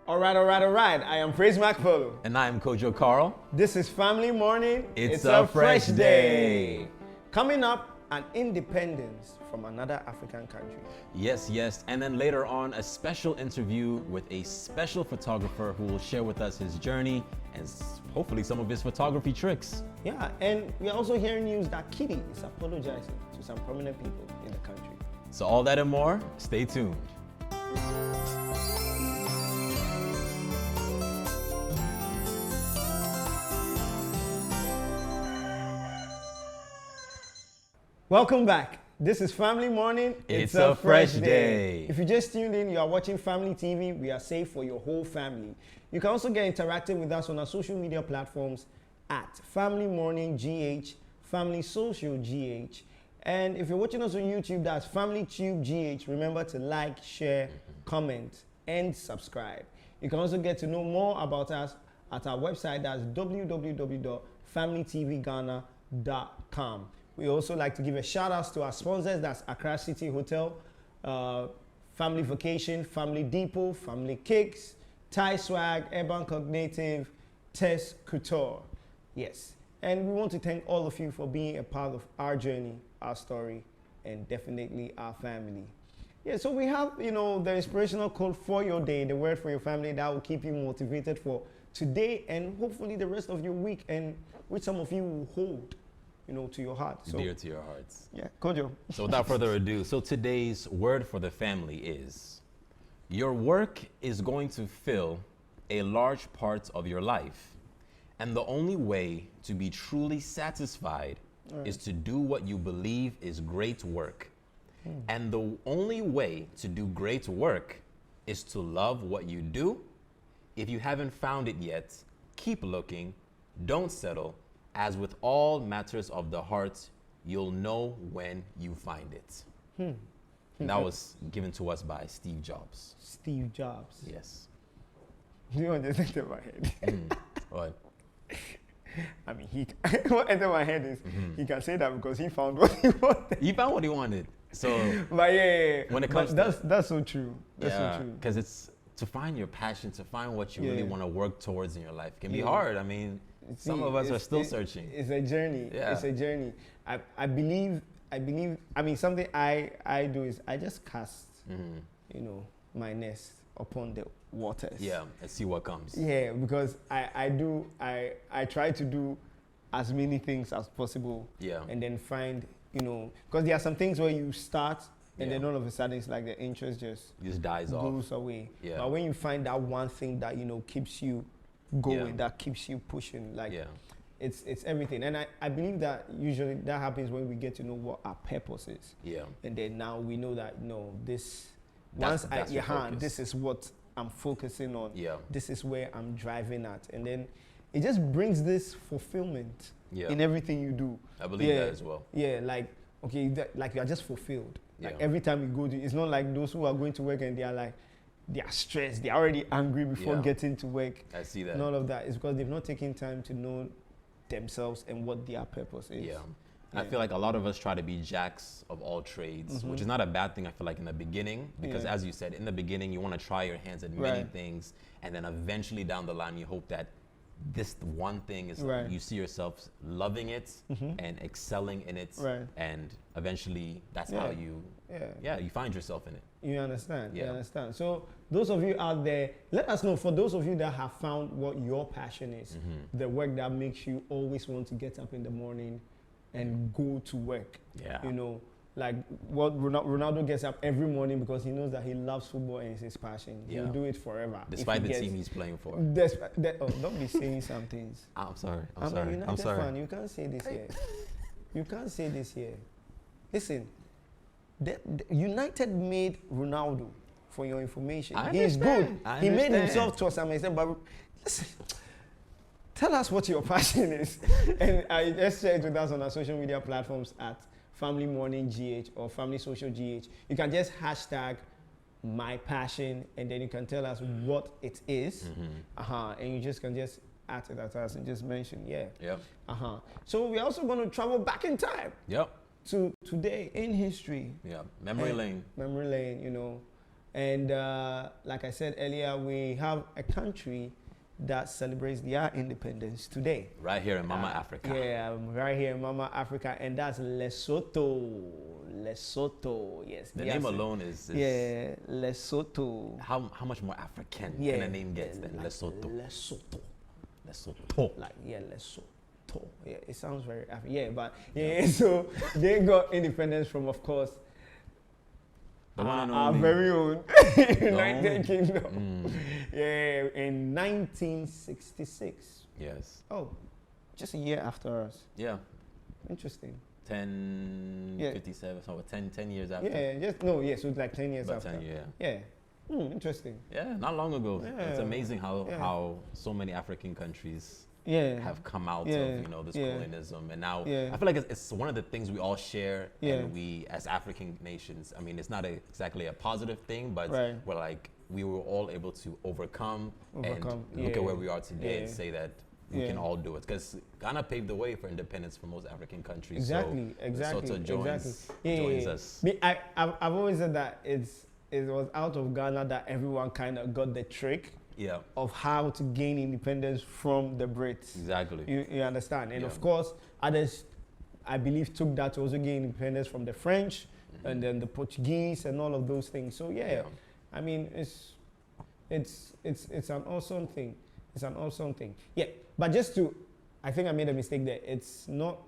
All right. I am Praise McPolo. And I am Kojo Carl. This is Family Morning. It's a fresh day. Coming up, an independence from another African country. Yes. And then later on, a special interview with a special photographer who will share with us his journey and hopefully some of his photography tricks. Yeah, and we're also hearing news that Kitty is apologizing to some prominent people in the country. So all that and more, stay tuned. Welcome back. This is Family Morning. It's a fresh day. If you just tuned in, you are watching Family TV. We are safe for your whole family. You can also get interactive with us on our social media platforms at Family Morning GH, Family Social GH. And if you're watching us on YouTube, that's Family Tube GH. Remember to like, share, comment, and subscribe. You can also get to know more about us at our website, that's www.familytvghana.com. We also like to give a shout out to our sponsors, that's Accra City Hotel, Family Vacation, Family Depot, Family Cakes, Thai Swag, Urban Cognitive, Tess Couture. Yes. And we want to thank all of you for being a part of our journey, our story, and definitely our family. Yeah, so we have, the inspirational quote for your day, the word for your family that will keep you motivated for today and hopefully the rest of your week, and which some of you will hold to your heart. So, dear to your hearts. Yeah, Kojo. So without further ado, so today's word for the family is, your work is going to fill a large part of your life. And the only way to be truly satisfied is to do what you believe is great work. And the only way to do great work is to love what you do. If you haven't found it yet, keep looking, don't settle. As with all matters of the heart, you'll know when you find it. And that was given to us by Steve Jobs. Steve Jobs. Yes. You know what just entered my head? What? I mean, what entered my head is he can say that because he found what he wanted. He found what he wanted. So, but yeah. When it comes that's so true. That's so true. Because it's to find your passion, to find what you really want to work towards in your life. It can be hard. I mean, some of us are still searching. It's a journey. Yeah. It's a journey. I believe, something I do is I just cast, my nest upon the waters. Yeah, and see what comes. Yeah, because I try to do as many things as possible. Yeah. And then find, because there are some things where you start and then all of a sudden it's like the interest just dies goes away. Yeah. But when you find that one thing that, keeps you going, that keeps you pushing, it's everything. And I believe that usually that happens when we get to know what our purpose is. Yeah. And then now we know that this is what I'm focusing on. Yeah. This is where I'm driving at. And then it just brings this fulfillment in everything you do. I believe that as well. Yeah, you are just fulfilled. Every time you go to, it's not like those who are going to work and they are stressed, they're already angry before getting to work. I see that. And all of that is because they've not taken time to know themselves and what their purpose is. Yeah. I feel like a lot of us try to be jacks of all trades, which is not a bad thing, I feel like, in the beginning, because as you said, in the beginning, you want to try your hands at many things, and then eventually down the line, you hope that this one thing is, you see yourself loving it and excelling in it, and eventually that's how you find yourself in it. You understand? Yeah. You understand? So those of you out there, let us know, for those of you that have found what your passion is, the work that makes you always want to get up in the morning and go to work. Yeah. Like what Ronaldo gets up every morning because he knows that he loves football and it's his passion. He'll do it forever. Despite the team he's playing for. Don't be saying some things. I'm sorry. I'm a United fan. You can't say this here. You can't say this here. Listen, the United made Ronaldo, for your information. He's good. He made himself to some extent, but listen, tell us what your passion is. And I just share it with us on our social media platforms at Family Morning GH or Family Social GH. You can just hashtag my passion and then you can tell us what it is. And you just can just add it at us and just mention, So we're also going to travel back in time. Yep. To today in history. Yeah. Memory lane. Memory lane, And like I said earlier, we have a country that celebrates their independence today. Right here in Mama Africa. Yeah, right here in Mama Africa, and that's Lesotho. Lesotho, yes. The name alone is yeah, Lesotho. How much more African can a name get than Lesotho? Lesotho. Like, yeah, Lesotho. Yeah, it sounds very African. Yeah, but yeah, so they got independence from, of course, our very own United Kingdom. Yeah, in 1966. Yes. Oh, just a year after us. Yeah. Interesting. 57, so 10 years after. Yeah, so it's like 10 years About after. 10 years, yeah. Interesting. Yeah, not long ago. Yeah. It's amazing how so many African countries have come out of this colonialism, and now I feel like it's one of the things we all share, and we as African nations. I mean, it's not exactly a positive thing, but we're like we were all able to overcome and look at where we are today and say that we can all do it, because Ghana paved the way for independence for most African countries. Exactly. So joins us. I've always said that it was out of Ghana that everyone kind of got the trick of how to gain independence from the Brits. Exactly. You understand? And of course, others, I believe, took that to also gain independence from the French and then the Portuguese and all of those things. So I mean, it's an awesome thing. It's an awesome thing. Yeah, but I think I made a mistake there. It's not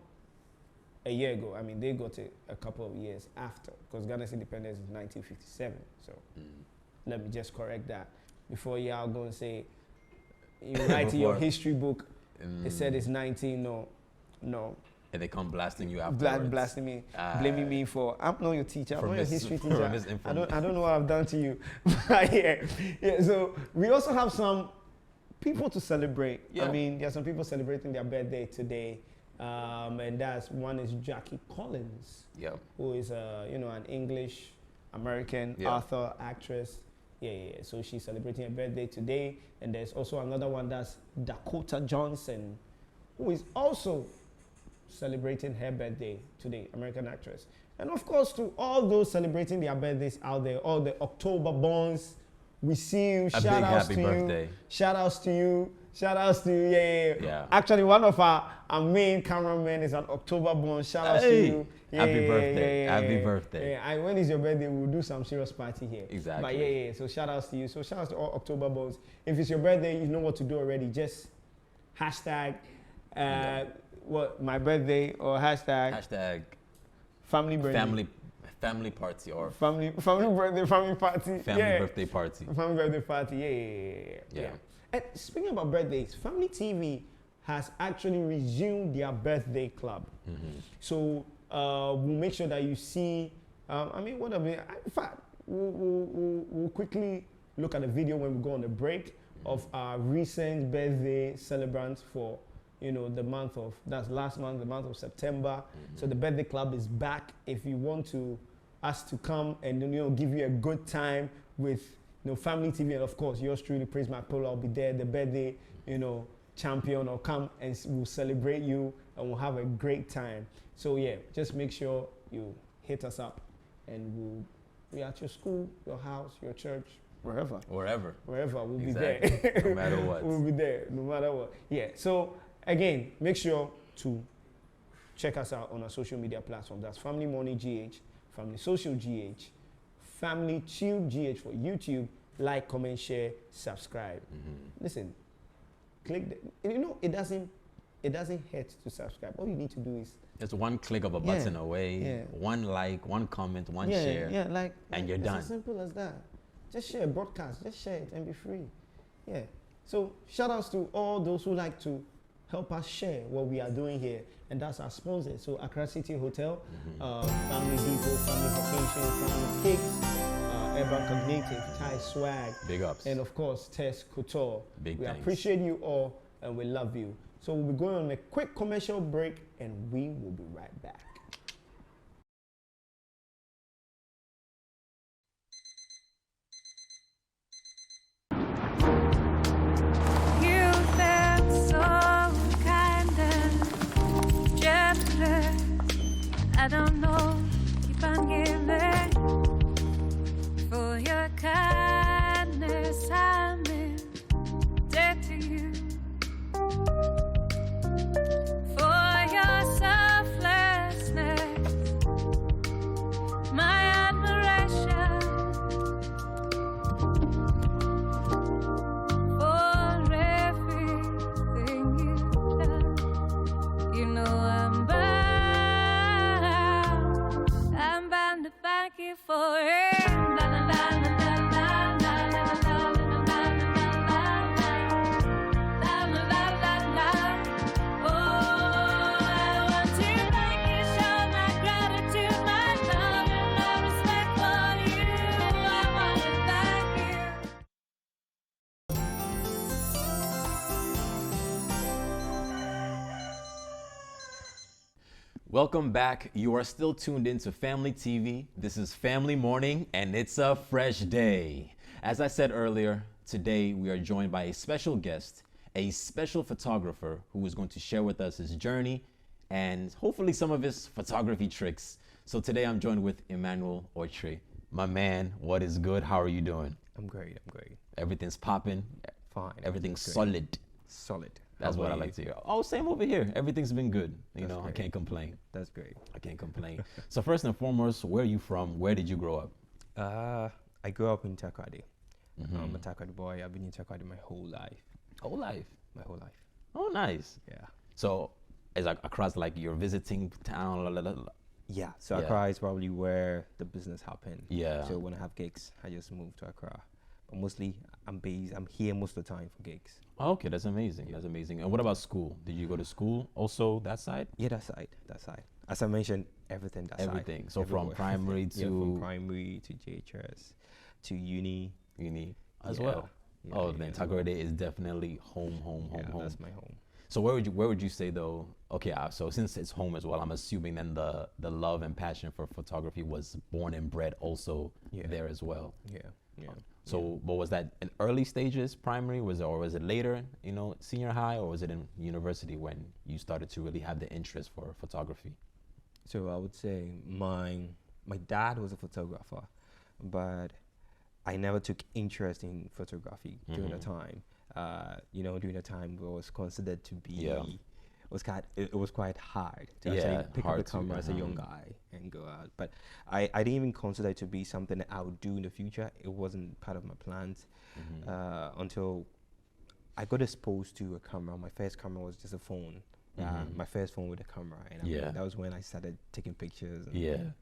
a year ago. I mean, they got it a couple of years after, because Ghana's independence is 1957. So let me just correct that before y'all go and say, you write in your history book, it said it's 19. No. And they come blasting you afterwards. Blasting me, blaming me for, I'm not your teacher, I'm not your history teacher. I don't know what I've done to you. yeah. So we also have some people to celebrate. I mean, there are some people celebrating their birthday today. And one is Jackie Collins, who is an English American author, actress. So she's celebrating her birthday today. And there's also another one, that's Dakota Johnson, who is also celebrating her birthday today, American actress. And of course, to all those celebrating their birthdays out there, all the October borns, we see you. Shout outs to you. Shout outs to you. Yeah. Actually, one of our main cameramen is an October born. Shout outs to you. Happy birthday. Happy birthday. When is your birthday? We'll do some serious party here. Exactly. But so shout outs to you. So shout outs to all October borns. If it's your birthday, you know what to do already. Just hashtag my birthday, or hashtag family birthday. Family party, or family birthday, family party. Birthday party. Family birthday party. Yeah. And speaking about birthdays, Family TV has actually resumed their birthday club. So we'll make sure that you see. In fact, we'll quickly look at the video when we go on the break of our recent birthday celebrants for last month, the month of September. So the birthday club is back. If you want us to come and give you a good time with Family TV, and of course yours truly, Praise My Polo, I'll be there. The birthday champion will come and we'll celebrate you and we'll have a great time. So just make sure you hit us up, and we'll be at your school, your house, your church, wherever we'll be there. No matter what. We'll be there no matter what. So again, make sure to check us out on our social media platforms. That's Familymorning GH, Family Social GH, Family Tube GH for YouTube. Like, comment, share, subscribe. Listen, click. It doesn't hurt to subscribe. All you need to do is just one click of a button away. One like, one comment, one share. And you're done. It's as simple as that. Just share a broadcast. Just share it and be free. So shout outs to all those who like to help us share what we are doing here, and that's our sponsors. So Accra City Hotel, Family Depot, Family Vacation, Family Cakes, Urban Cognitive, Thai Swag, big ups, and of course Tess Couture. We appreciate you all, and we love you. So we'll be going on a quick commercial break, and we will be right back. I don't know, keep on giving for your kindness. back here for it. La la la la la la la la la la la la la la. Oh, I want to thank you, show my gratitude, my love, and my respect for you. I want to thank you. Welcome back. You are still tuned into Family TV. This is Family Morning, and it's a fresh day. As I said earlier, today we are joined by a special guest, a special photographer who is going to share with us his journey and hopefully some of his photography tricks. So today I'm joined with Emmanuel Oitre. My man, what is good? How are you doing? I'm great. Everything's popping. Fine. Everything's Great. solid. Solid. That's How what I about like to you? hear. Oh, same over here. Everything's been good. You That's know, I great. can't complain. That's great. I can't complain. So first and foremost, where are you from? Where did you grow up? I grew up in Takoradi. Mm-hmm. I'm a Takoradi boy. I've been in Takoradi my whole life. Whole life. My whole life. Oh, nice. Yeah. So is like across like your visiting town? Yeah. So Yeah. Accra is probably where the business happened. Yeah. So when I have gigs, I just move to Accra. But mostly, I'm here most of the time for gigs. Oh, okay, that's amazing. That's amazing. And what about school? Did you go to school also that side? Yeah, that side. As I mentioned, everything that side. Everything. So Everywhere. from primary to Yeah, from primary to JHS to uni. uni as Yeah. well. Yeah, Oh, yeah, then as well. Takoradi is definitely home. That's my home. So where would you say though? Okay, so since it's home as well, I'm assuming then the love and passion for photography was born and bred also Yeah. there as well. Yeah. So, but was that in early stages, primary, or was it later, senior high, or was it in university when you started to really have the interest for photography? So I would say my dad was a photographer, but I never took interest in photography during the time. During the time it was considered to be, Yeah. it was quite hard to Yeah, actually pick up hard the to, camera as a young guy and go out. But I didn't even consider it to be something that I would do in the future. It wasn't part of my plans until I got exposed to a camera. My first camera was just a phone. My first phone with a camera, and that was when I started taking pictures. And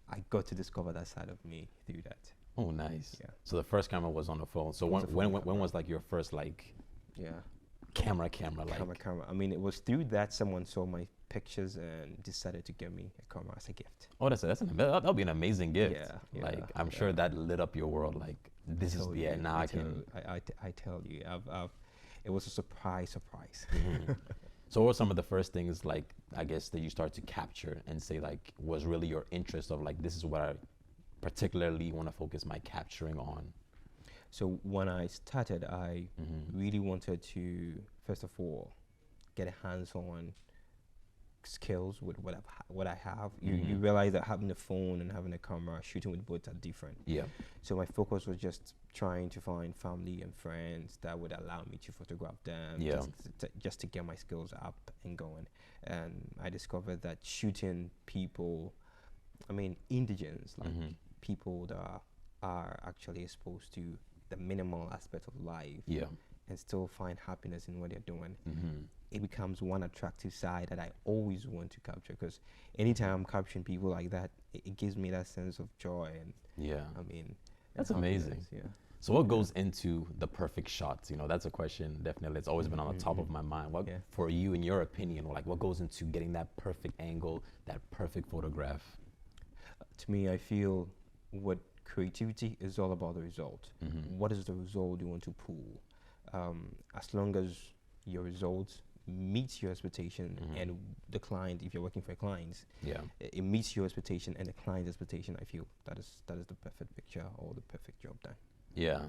I got to discover that side of me through that. Oh, nice. Yeah. So the first camera was on the phone. So when was like your first like camera like? Camera. I mean, it was through that someone saw my pictures and decided to give me a camera as a gift. Oh, that'll be an amazing gift. Yeah, Like I'm sure that lit up your world. Like this is now I can. I tell you, it was a surprise. So what were some of the first things like I guess that you start to capture and say like was really your interest of like this is what I particularly want to focus my capturing on? So when I started, I really wanted to first of all get a hands-on skills with what I have. You realize that having a phone and having a camera, shooting with both are different. Yeah. So my focus was just trying to find family and friends that would allow me to photograph them, just to get my skills up and going. And I discovered that shooting people, I mean indigents, like people that are actually exposed to the minimal aspect of life and still find happiness in what they're doing. It becomes one attractive side that I always want to capture, because anytime I'm capturing people like that, it gives me that sense of joy. And I mean, that's amazing. Yeah. So what goes into the perfect shots? That's a question definitely it's always been on the top of my mind. What for you, in your opinion, like what goes into getting that perfect angle, that perfect photograph? To me, I feel what creativity is all about the result. What is the result you want to pull? As long as your results meets your expectation and the client, if you're working for clients, it meets your expectation and the client's expectation, I feel that is the perfect picture or the perfect job done. Yeah,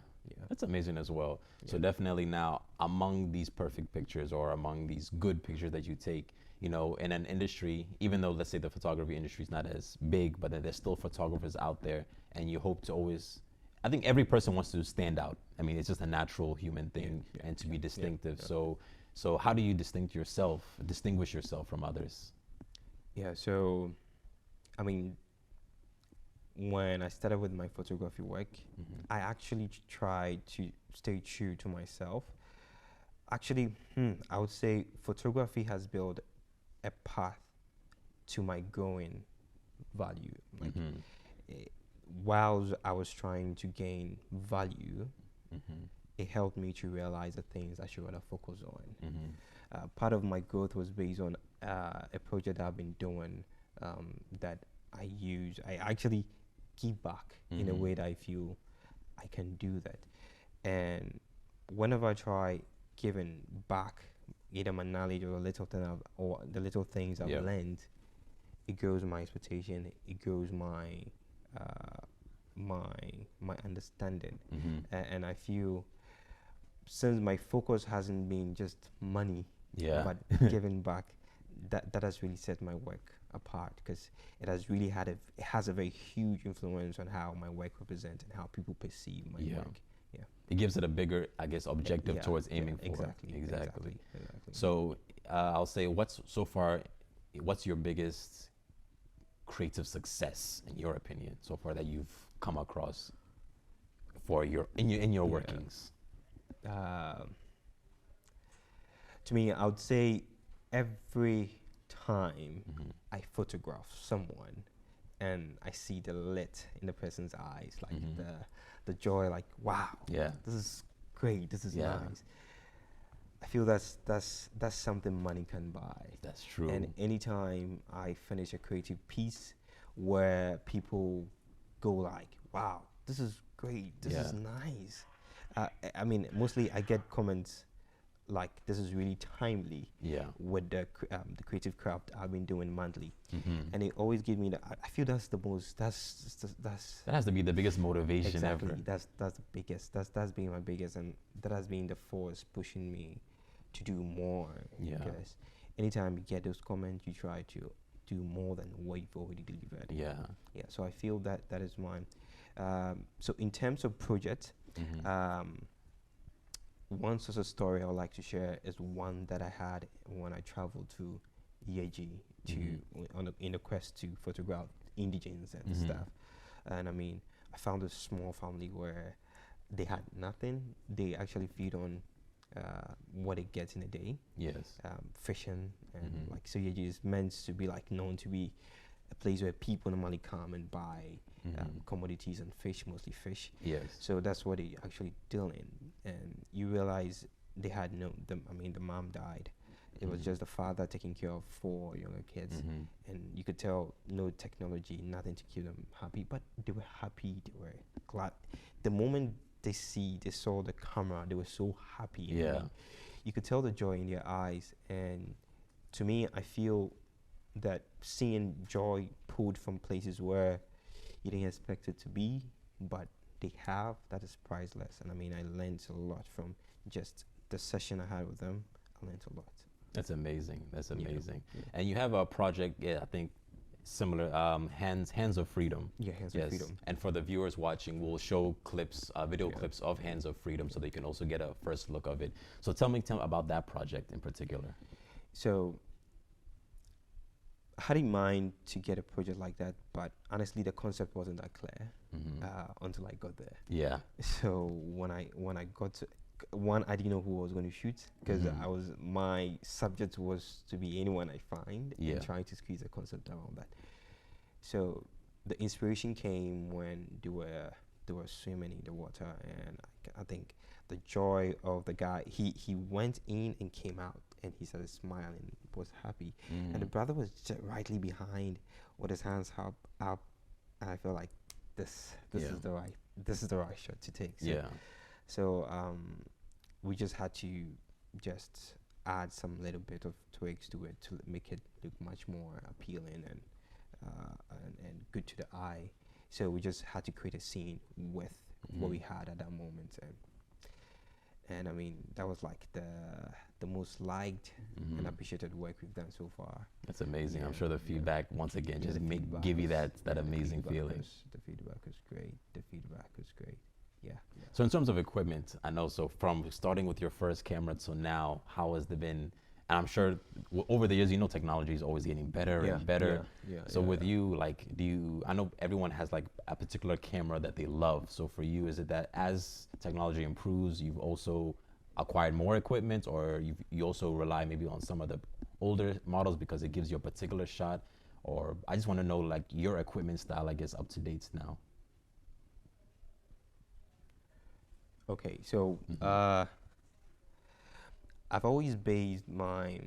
that's amazing as well. So definitely now among these perfect pictures or among these good pictures that you take, in an industry, even though let's say the photography industry is not as big, but then there's still photographers out there, and you hope to always, I think every person wants to stand out. I mean, it's just a natural human thing and to be distinctive. So how do you distinguish yourself from others? Yeah, so, I mean, when I started with my photography work, I actually tried to stay true to myself. Actually, I would say photography has built a path to my growing value. Like, while I was trying to gain value, it helped me to realize the things I should rather focus on. Part of my growth was based on a project I've been doing that I actually give back in a way that I feel I can do that. And whenever I try giving back either my knowledge or or the little things I've learned, it grows my expectation, it grows my my understanding. And I feel, since my focus hasn't been just money, but giving back, that has really set my work apart, because it has really it has a very huge influence on how my work represents and how people perceive my work. It gives it a bigger, I guess, objective towards aiming for. Exactly. So I'll say, what's your biggest creative success in your opinion so far that you've come across for in your workings? To me, I would say every time I photograph someone and I see the lit in the person's eyes, like the joy, like, wow, this is great, this is nice. I feel that's something money can buy. That's true. And anytime I finish a creative piece where people go like, wow, this is great, this is nice. I mean, mostly I get comments like, this is really timely with the creative craft I've been doing monthly. And it always gives me I feel that's the most, that has to be the biggest motivation exactly, ever. That's the biggest, that's been my biggest, and that has been the force pushing me to do more. Because anytime you get those comments, you try to do more than what you've already delivered. So I feel that is mine. So in terms of projects, one such a story I would like to share is one that I had when I traveled to EAG in a quest to photograph indigents and stuff. And I mean, I found a small family where they had nothing. They actually feed on what it gets in a day. Fishing and like, so EAG is meant to be like known to be a place where people normally come and buy commodities and fish, mostly fish. So that's what they actually deal in. And you realize they had the mom died. It was just the father taking care of 4 younger kids. And you could tell no technology, nothing to keep them happy, but they were happy, they were glad. The moment they saw the camera, they were so happy. You could tell the joy in their eyes. And to me, I feel that seeing joy pulled from places where you didn't expect it to be, but they have, that is priceless. And I mean, I learned a lot from just the session I had with them. I learned a lot. That's amazing. That's amazing. And you have a project, I think similar, Hands of Freedom. Hands of Freedom. And for the viewers watching, we'll show clips, video clips of Hands of Freedom, so they can also get a first look of it. So tell me about that project in particular. So I had in mind to get a project like that, but honestly, the concept wasn't that clear until I got there. So when I got to one, I didn't know who I was going to shoot, because my subject was to be anyone I find, and trying to squeeze a concept around that. So the inspiration came when they were swimming in the water, and I think the joy of the guy, he went in and came out, and he started smiling, was happy, and the brother was just rightly behind with his hands up, and I felt like this is the right shot to take. So we just had to just add some little bit of twigs to it to make it look much more appealing and good to the eye. So we just had to create a scene with what we had at that moment, and I mean, that was like the most liked and appreciated work we've done so far. That's amazing. I'm sure the feedback once again just give you that amazing feeling. The feedback was great. So in terms of equipment, I know, so from starting with your first camera to now, how has it been? And I'm sure over the years, technology is always getting better and better. So with you, like, I know everyone has like a particular camera that they love. So for you, is it that as technology improves, you've also acquired more equipment, or you also rely maybe on some of the older models because it gives you a particular shot? or I just want to know like your equipment style, I guess, up to date now. Okay, so I've always based my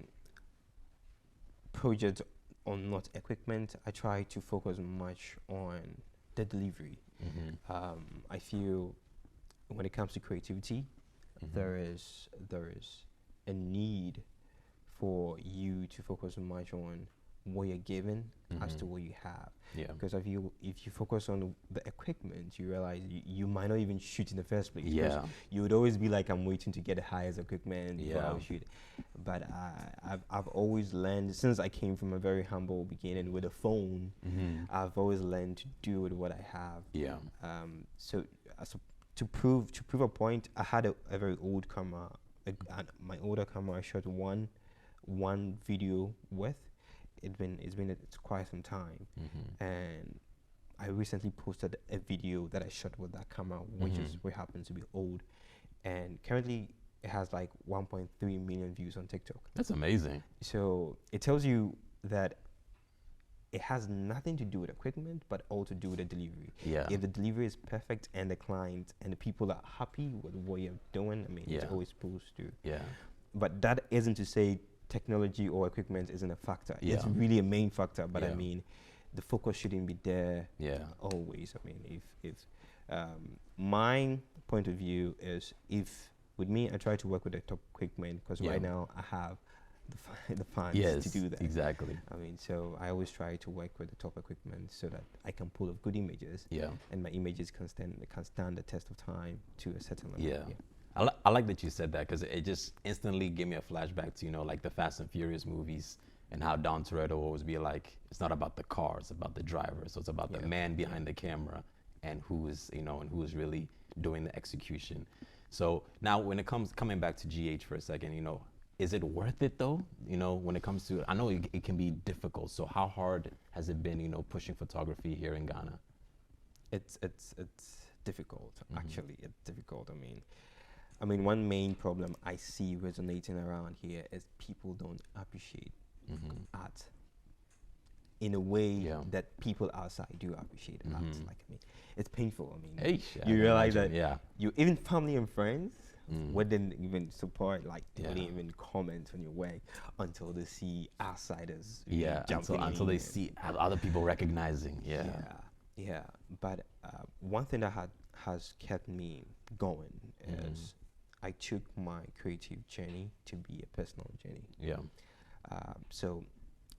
project on not equipment. I try to focus much on the delivery. I feel when it comes to creativity, there is a need for you to focus much on what you're given as to what you have. Yeah. Because if you focus on the equipment, you realize you might not even shoot in the first place. Yeah. Because you would always be like, I'm waiting to get the highest equipment before Yeah. I'll shoot. But I've always learned, since I came from a very humble beginning with a phone, I've always learned to do with what I have. Yeah. So to prove a point, I had a very old camera. My older camera, I shot one video with. It's been quite some time, and I recently posted a video that I shot with that camera, which happens to be old, and currently it has like 1.3 million views on TikTok. That's amazing. So it tells you that it has nothing to do with equipment, but all to do with the delivery. Yeah. If the delivery is perfect and the client and the people are happy with what you're doing, I mean, it's Yeah. always supposed to. Yeah. But that isn't to say technology or equipment isn't a factor. It's Yeah. really a main factor, but I Yeah. mean, the focus shouldn't be there Yeah. always. I mean, if my point of view is, if with me, I try to work with the top equipment because Yeah. right now I have the funds Yes, to do that. exactly. I mean, so I always try to work with the top equipment so that I can pull off good images, Yeah. and my images can stand the test of time to a certain level. Yeah. I like that you said that, because it just instantly gave me a flashback to, like the Fast and Furious movies and how Dom Toretto will always be like, it's not about the car, it's about the driver. So it's about the man behind the camera and who is really doing the execution. So now when it coming back to GH for a second, is it worth it though? When it comes to, I know it can be difficult. So how hard has it been, pushing photography here in Ghana? It's difficult, actually. It's difficult. I mean, one main problem I see resonating around here is people don't appreciate art in a way that people outside do appreciate art. It's painful. You realize that you, even family and friends, wouldn't even support, like they wouldn't even comment on your work until they see outsiders. Until they see other people recognizing. But one thing that has kept me going is I took my creative journey to be a personal journey. So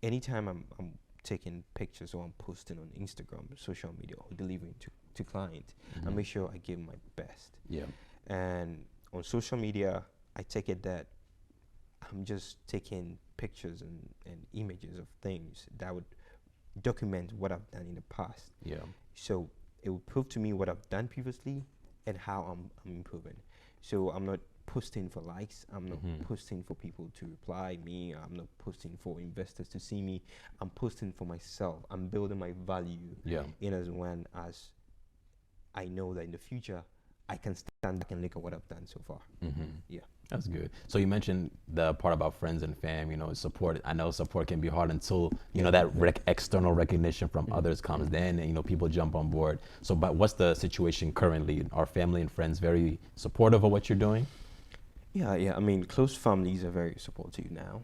anytime I'm taking pictures or I'm posting on Instagram, social media, or delivering to clients, I make sure I give my best. And on social media, I take it that I'm just taking pictures and images of things that would document what I've done in the past. So it will prove to me what I've done previously and how I'm improving. So I'm not posting for likes. I'm not posting for people to reply me. I'm not posting for investors to see me. I'm posting for myself. I'm building my value in as one as I know that in the future I can stand back and look at what I've done so far. That's good. So you mentioned the part about friends and fam, support. I know support can be hard until, that external recognition from others comes. Then, people jump on board. So, but what's the situation currently? Are family and friends very supportive of what you're doing? Yeah. Close families are very supportive now.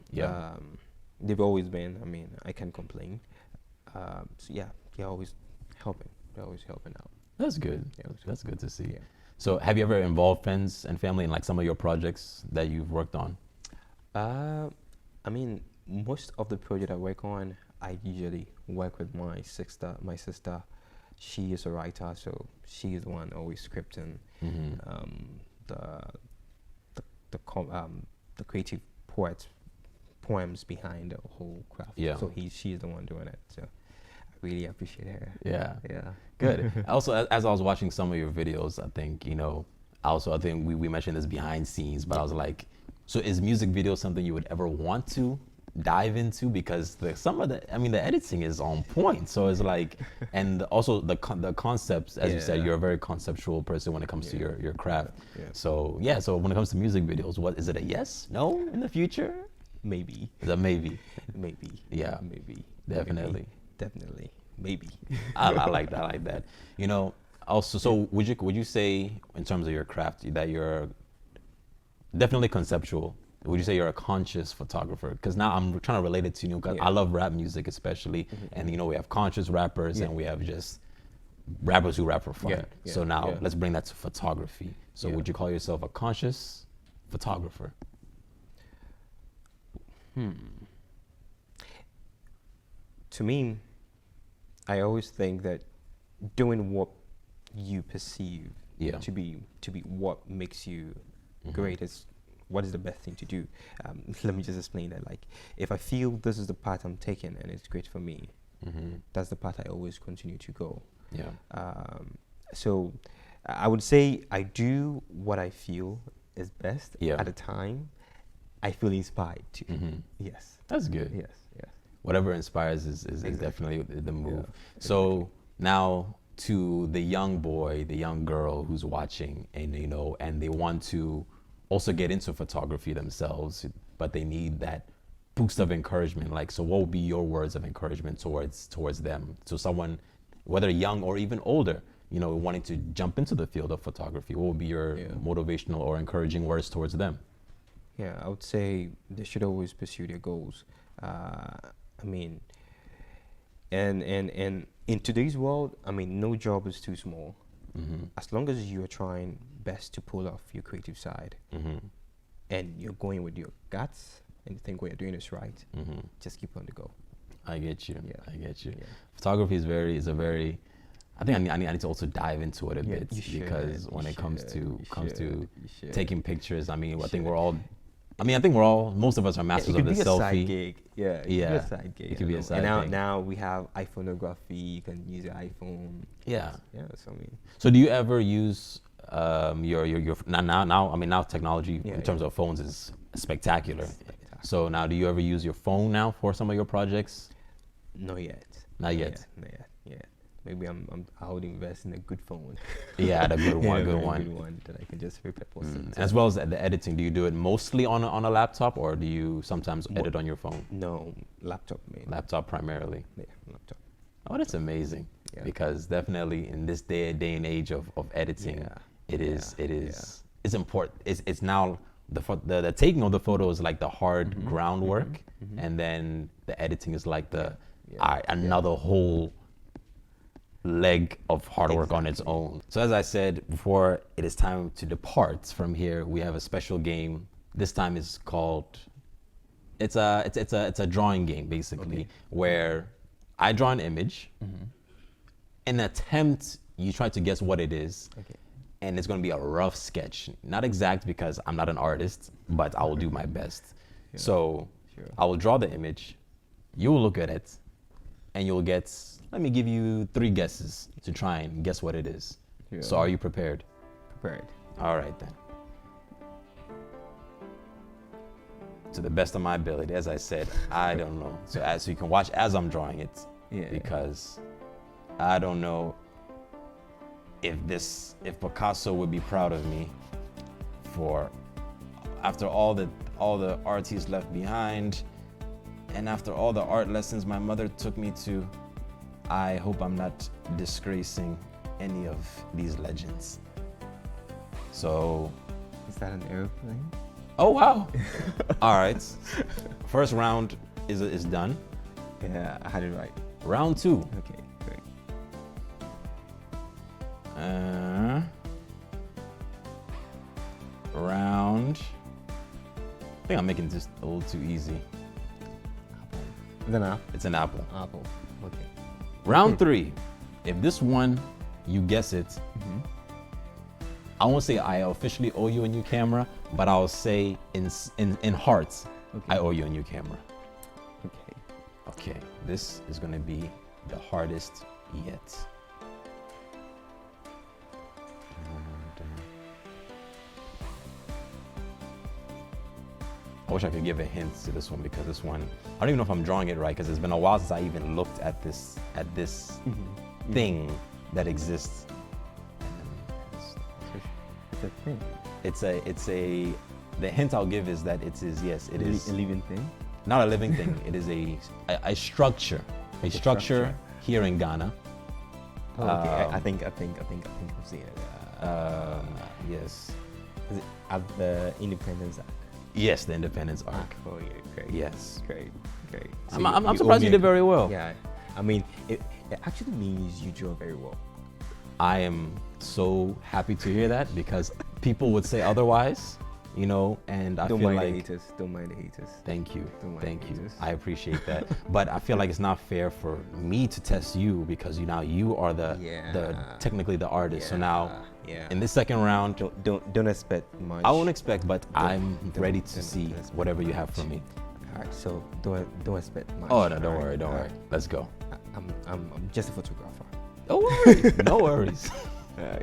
They've always been. I can't complain. They're always helping. They're always helping out. That's good. That's good to see. So have you ever involved friends and family in like some of your projects that you've worked on? Most of the project I work on, I usually work with my sister. My sister, she is a writer, so she is the one always scripting the creative poems behind the whole craft. So she's the one doing it. So I really appreciate her. Yeah. Good. Also, as I was watching some of your videos, I think, we mentioned this behind scenes, but I was like, so is music video something you would ever want to dive into? Because the editing is on point. So it's like, and also the concepts, as you said, you're a very conceptual person when it comes to your craft. So when it comes to music videos, what is it, a yes, no in the future? Maybe. Is that maybe? Maybe. Yeah. Maybe. Definitely. Definitely, maybe. I like that. I like that. You know, also, so would you say in terms of your craft that you're definitely conceptual? Would you say you're a conscious photographer? Because now I'm trying to relate it to, you know, 'cause I love rap music especially, and you know, we have conscious rappers and we have just rappers who rap for fun. So now let's bring that to photography. So would you call yourself a conscious photographer? To me, I always think that doing what you perceive to be what makes you great is what is the best thing to do. Let me just explain that. Like, if I feel this is the path I'm taking and it's great for me, that's the path I always continue to go. So I would say I do what I feel is best at the time I feel inspired to. Yes. That's good. Yes. Whatever inspires is definitely the move. So now to the young boy, the young girl who's watching, and you know, and they want to also get into photography themselves, but they need that boost of encouragement. Like, so what would be your words of encouragement towards them? So someone, whether young or even older, you know, wanting to jump into the field of photography, what would be your motivational or encouraging words towards them? Yeah, I would say they should always pursue their goals. I mean, and in today's world, I mean, no job is too small. As long as you are trying best to pull off your creative side, and you're going with your guts, and you think what you're doing is right, just keep on the go. I get you. I get you. Photography is a very. I think I need to also dive into it a bit, because when it comes to taking pictures, I mean, I think most of us are masters of the selfie. Side gig. Yeah, it could be a side gig. It could be a side and gig. now we have iPhoneography. You can use your iPhone. Yeah. So I mean. So do you ever use your now technology in terms of phones is spectacular. So now, do you ever use your phone now for some of your projects? Not yet. Not yet. Maybe I would invest in a good phone. Yeah, the good one, good one that I can just repurpose it. As well as the editing, do you do it mostly on a laptop, or do you sometimes edit on your phone? No, laptop mainly. Laptop primarily. Yeah, laptop. Oh, that's amazing. Yeah. Because definitely in this day and age of editing, it's important. It's now the taking of the photo is like the hard groundwork, and then the editing is like another whole leg of hard work on its own. So as I said before, it is time to depart from here. We have a special game. This time is called, it's a drawing game basically, where I draw an image, in an attempt you try to guess what it is, and it's going to be a rough sketch, not exact because I'm not an artist, but I will do my best. So I will draw the image, you will look at it, and you'll get, let me give you 3 guesses to try and guess what it is. So are you prepared? Prepared. All right then. To the best of my ability, as I said, I don't know. So you can watch as I'm drawing it, because I don't know if Picasso would be proud of me for, after all the art he's left behind, and after all the art lessons my mother took me to, I hope I'm not disgracing any of these legends. So. Is that an airplane? Oh, wow. All right. First round is done. Yeah, I had it right. Round 2. Okay, great. Round. I think I'm making this a little too easy. Apple. Is it an apple? It's an apple. Apple. Okay. Round 3. If this one, you guess it, I won't say I officially owe you a new camera, but I'll say in hearts, I owe you a new camera. Okay, this is gonna be the hardest yet. I wish I could give a hint to this one, because this one, I don't even know if I'm drawing it right, because it's been a while since I even looked at this thing that exists. It's a thing. The hint I'll give is that it is a living thing. Not a living thing. It is a structure. a structure here in Ghana. Oh, okay, I think I've seen it. Yes. Is it at the Independence Arc? Yes, the Independence Arc. Oh yeah, great. Yes. Great. So I'm owe surprised me you a- did very well. Yeah, I mean, it actually means you draw very well. I am so happy to hear that because people would say otherwise, you know, and I Don't feel mind like the haters. Don't mind the haters. thank you. Don't mind Thank you. haters. I appreciate that. But I feel like it's not fair for me to test you because you are the technically the artist. So now in this second round, Don't expect much. I won't expect, but I'm ready to don't see expect whatever you have for me. All right, so don't expect much. Oh no, don't all worry, right? don't All worry. Let's go. right. I'm just a photographer. Don't worry. No worries. Okay.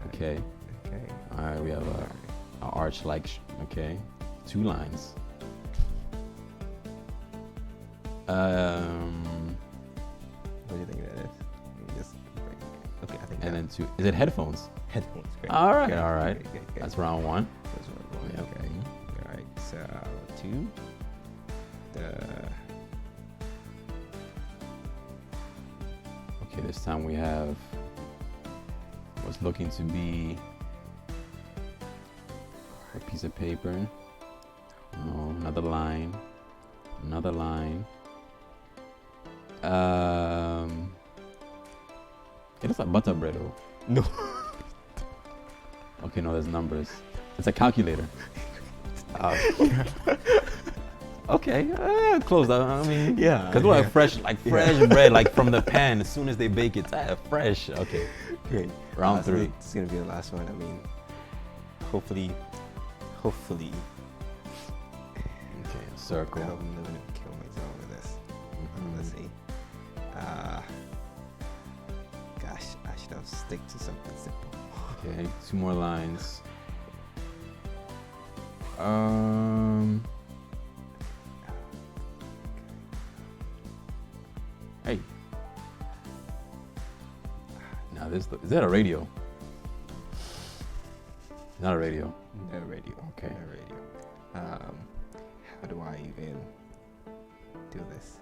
Okay. Okay. All right, we have a arch like, okay, 2 lines. What do you think that is? Just okay. I think. And that- then 2. Is it headphones? headphones. Great. All right, Great, all right. great. That's round 1. That's what I'm Yep. going. Okay. All right. So 2. Okay, this time we have what's looking to be a piece of paper. No, another line. Another line. It looks like butter bread though. No. Okay, no, there's numbers. It's a calculator. Okay, close. I mean, Yeah, because we're like fresh bread, like from the pan. As soon as they bake it, fresh. Okay, Great. round So 3. It's gonna be the last one. I mean, hopefully. Okay, circle. I'm not gonna kill myself with this. Let's see. Gosh, I should have stick to something simple. Okay, 2 more lines. Hey. Now is that a radio? Not a radio. No radio. Okay. No radio. How do I even do this?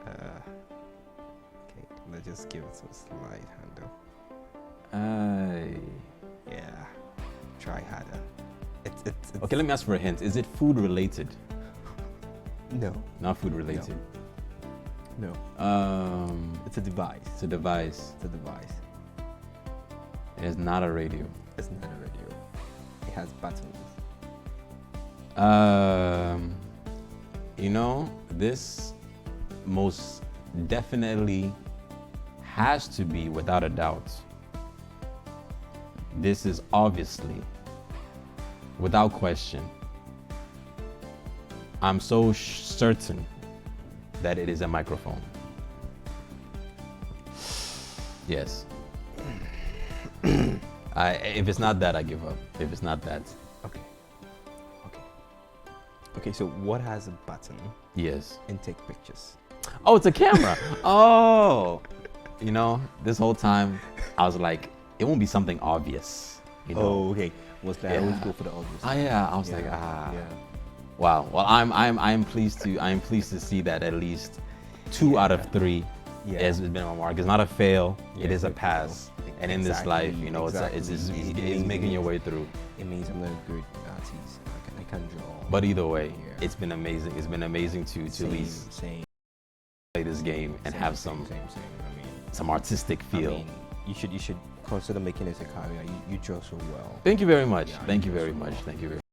Okay, let's just give it some slide handle. Yeah. Try harder. It's Okay, let me ask for a hint. Is it food related? No. Not food related. No. It's a device. It's a device. It's a device. It is not a radio. It's not a radio. It has buttons. You know, this most definitely has to be, without a doubt. This is obviously, without question, I'm so certain that it is a microphone. Yes. If it's not that, I give up. If it's not that, Okay. Okay, so what has a button yes. and take pictures? Oh, it's a camera. Oh, you know, this whole time I was like, it won't be something obvious. You know? Oh, okay. Was that I always Yeah. go for the obvious? Yeah. I was like, wow. Well, I'm pleased to see that at least 2 out of 3 has been my mark. It's not a fail. Yeah, it is a it's a pass. fail. And in this Exactly, life, you know, exactly. it's making your way through. It means I'm not a good artist. I can draw. But either way, Yeah. it's been amazing. It's been amazing to at least same, play this game and have same. some I mean, artistic feel. I mean, you should consider making it a career. You draw so well. Thank you very much. Yeah, Thank you you're very so much. welcome. Thank you very much.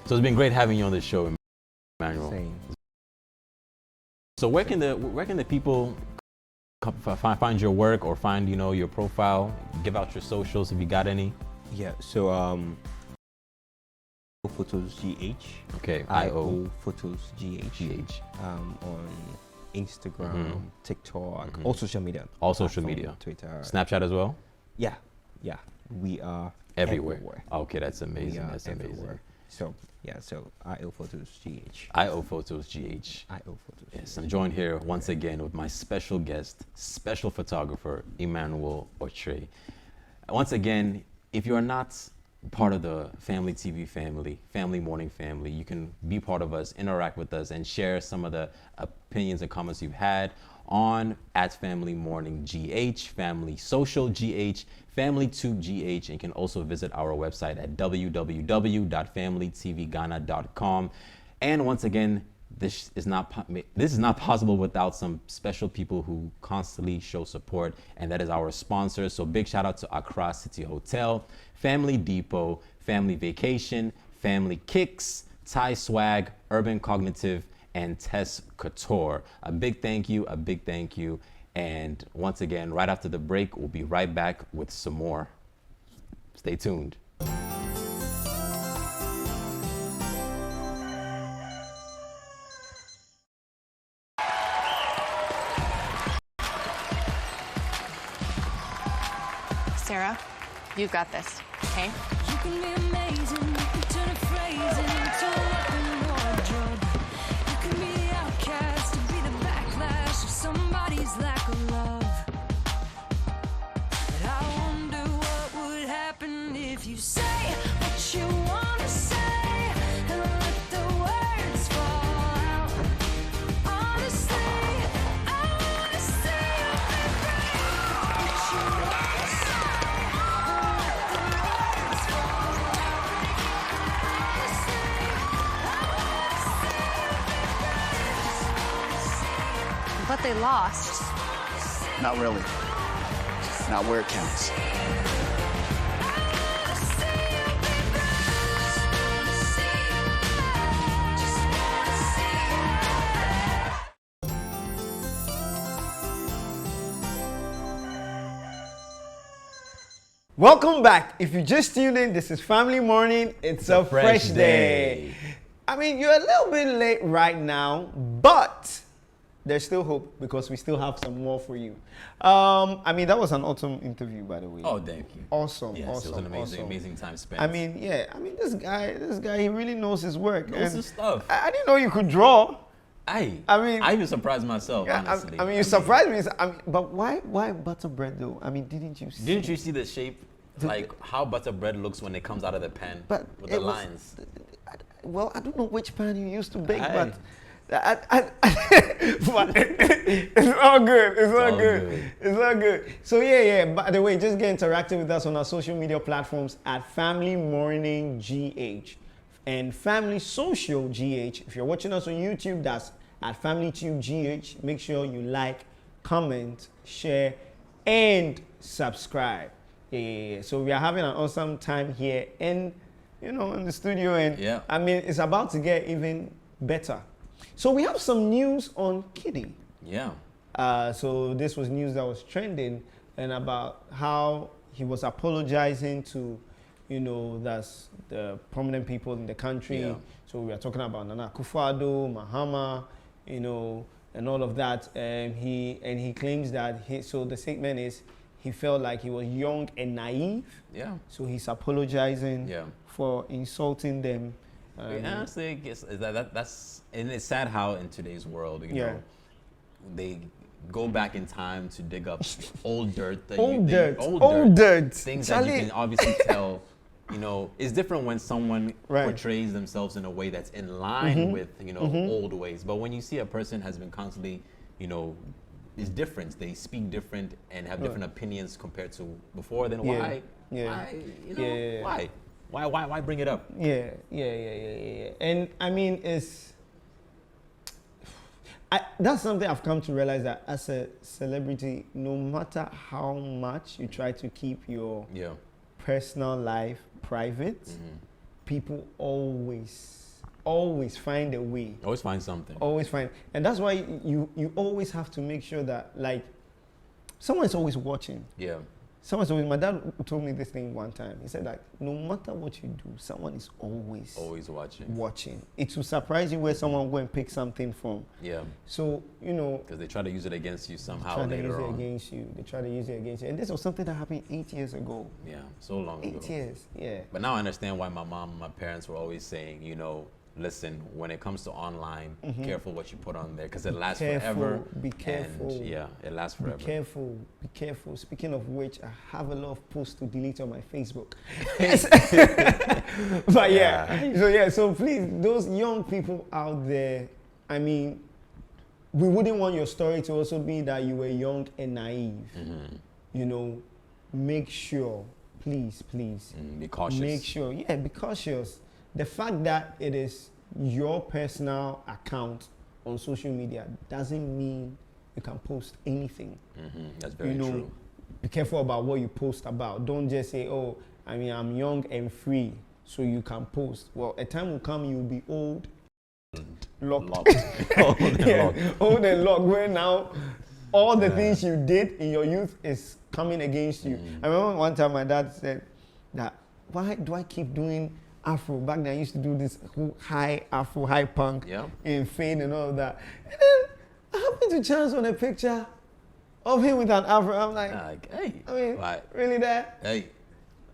So it's been great having you on the show, Emmanuel. Same. So where can the people find your work or find your profile? Give out your socials if you got any. Yeah. So Photos GH. Okay. IO Photos GH. GH. On Instagram, Mhm. TikTok, Mhm. all social media. All social platform, media. Twitter. Snapchat as well. Yeah. We are Everywhere. Okay, that's We amazing. are That's everywhere. amazing. So yeah. So IO Photos GH. IO Photos GH. IO Photos. Yes, I'm joined here once again with my special guest, special photographer, Emmanuel Otre. Once again, if you are not part of the Family TV family, Family Morning family. You can be part of us, interact with us, and share some of the opinions and comments you've had on at Family Morning GH, Family Social GH, Family Tube GH, and you can also visit our website at www.familytvghana.com. And once again, this is not possible without some special people who constantly show support, and that is our sponsors. So big shout out to Accra City Hotel, Family Depot, Family Vacation, Family Kicks, Thai Swag, Urban Cognitive, and Tess Couture. A big thank you. And once again, right after the break, we'll be right back with some more. Stay tuned. Sarah, you've got this, okay? You can be amazing, you can turn a phrase into a weapon or a drug. You can be the outcast and be the backlash of somebody's lack of love. But I wonder what would happen if you say what you want to say and let the words fall out. Honestly, I want to say every what you want to say. But they lost. Not really. Not where it counts. Welcome back. If you just tuned in, this is Family Morning. It's a fresh day. I mean, you're a little bit late right now, but there's still hope because we still have some more for you. I mean, that was an awesome interview, by the way. Oh, thank you. Awesome. Yes, awesome, it was an amazing, awesome. amazing time spent. I mean, yeah. I mean, this guy, he really knows his work. Knows And his stuff. I didn't know you could draw. I mean, I even surprised myself, honestly. I mean, you surprised me. But why butter bread though? I mean, didn't you see? Didn't you see the shape? Like how butter bread looks when it comes out of the pan But with the it was- lines. Well, I don't know which pan you used to bake, Aye. but but it's all good. It's all all good. good. It's all good. So yeah. By the way, just get interactive with us on our social media platforms at Family Morning GH and Family Social GH. If you're watching us on YouTube, that's at Family Tube GH. Make sure you like, comment, share, and subscribe. Yeah. So we are having an awesome time here in the studio, and Yeah. I mean, it's about to get even better. So we have some news on Kiddy. Yeah. So this was news that was trending, and about how he was apologizing to, that's the prominent people in the country. Yeah. So we are talking about Nana Akufo-Addo, Mahama, and all of that. And he claims that so the statement is he felt like he was young and naive. Yeah. So he's apologizing Yeah. for insulting them. Honestly, I guess that's and it's sad how in today's world, Yeah. know, they go back in time to dig up old dirt. Old dirt. Things that you can obviously tell. It's different when someone Right. portrays themselves in a way that's in line with old ways. But when you see a person has been constantly, is different. They speak different and have different opinions compared to before. Then Yeah. why? Yeah. Why? Yeah. Why bring it up? Yeah. And I mean, that's something I've come to realize, that as a celebrity, no matter how much you try to keep your Yeah. personal life private, people always find a way. Always find something. Always find, and that's why you always have to make sure that, like, someone is always watching. Yeah. My dad told me this thing one time. He said, like, no matter what you do, someone is always watching. It will surprise you where someone will go and pick something from. Yeah. So, Because they try to use it against you somehow They later on. try to use it against you. And this was something that happened 8 years ago. Yeah, so long ago. 8 years, yeah. But now I understand why my mom and my parents were always saying, listen, when it comes to online, careful what you put on there because it lasts Careful, forever. be careful. And yeah, it lasts forever. Be careful, be careful. Speaking of which, I have a lot of posts to delete on my Facebook. But so please, those young people out there, I mean, we wouldn't want your story to also be that you were young and naive. You know, make sure, please, Be cautious. make sure, be cautious. The fact that it is your personal account on social media doesn't mean you can post anything. That's very You know, true. be careful about what you post about. Don't just say, oh, I mean, I'm young and free, so you can post. Well, a time will come you'll be old, locked. Old and locked. Old and locked, where now all the things you did in your youth is coming against you. I remember one time my dad said that, why do I keep doing Afro? Back then I used to do this whole high Afro, high punk, and fade and all of that. And then I happened to chance on a picture of him with an Afro. I'm like, hey, I mean, right. really that? Hey,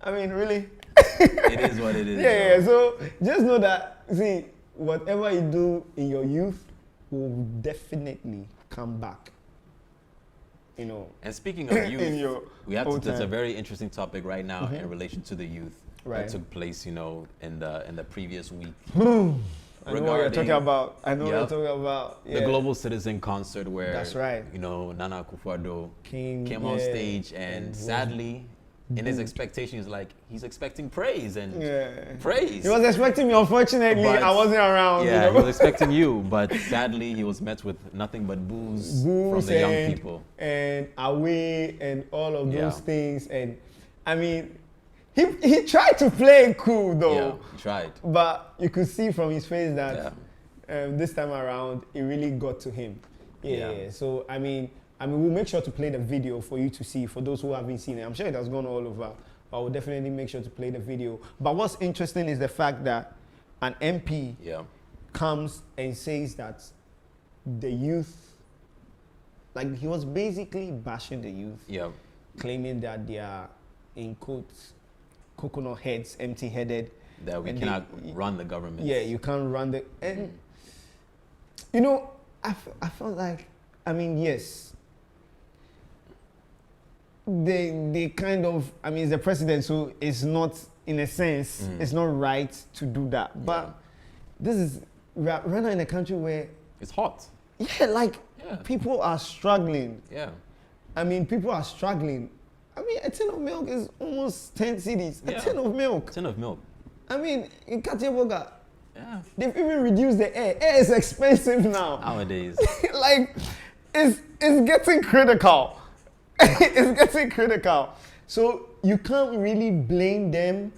I mean, really? it is what it is. Yeah, so just know that, see, whatever you do in your youth will definitely come back. You know. And speaking of In your youth, we have to. own There's a time. very interesting topic right now in relation to the youth Right. that took place, you know, in the previous week. I know what you're regarding- talking about. I know what you're Yep. talking about. The Global Citizen Concert, where That's right. you know, Nana Akufo-Addo King, came on yeah, stage, and was sadly, in his expectations, like he's expecting praise and Yeah. praise. He was expecting me. Unfortunately, But- I wasn't around. Yeah, you he know? was expecting you, but sadly, he was met with nothing but boos from Booze the young and- people. and away and all of Yeah. those things. And I mean, he tried to play it cool though. Yeah, he tried. But you could see from his face that this time around, it really got to him. Yeah. So I mean, we'll make sure to play the video for you to see. For those who haven't seen it, I'm sure it has gone all over. But we'll definitely make sure to play the video. But what's interesting is the fact that an MP comes and says that the youth, like he was basically bashing the youth, claiming that they are, in quotes, coconut heads, empty-headed. That we and cannot run the government. Yeah, you can't run the... And, you know, I felt like, I mean, yes, they kind of, I mean, it's the president, so it's not, in a sense, it's not right to do that. But this is, right now in a country where... It's hot. Yeah, like, people are struggling. Yeah. I mean, people are struggling. I mean, a tin of milk is almost 10 cedis. A Yeah. tin of milk. Tin of milk. I mean, in Katiaboga, Yeah. they've even reduced the air. Air is expensive now. Nowadays. Like, it's getting critical. It's getting critical. So you can't really blame them